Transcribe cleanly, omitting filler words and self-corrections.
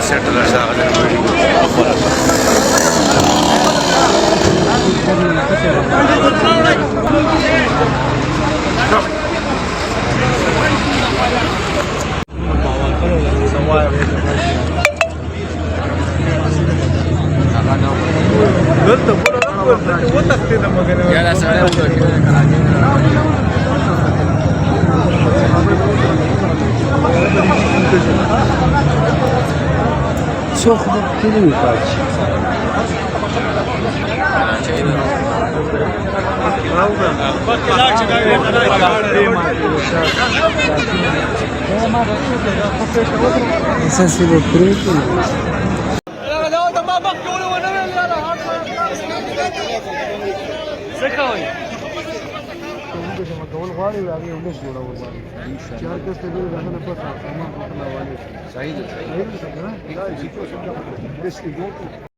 سیټل شي هغه د څو خبر کړي وي پاتې اساسي به پرېږدي څه کوئ کول غواړي هغې ولس جوړول غواړي چې هر کس ته ډېرې دغه نه پته سامان پخپله حوالې صحیح ده صحیح ده که نه؟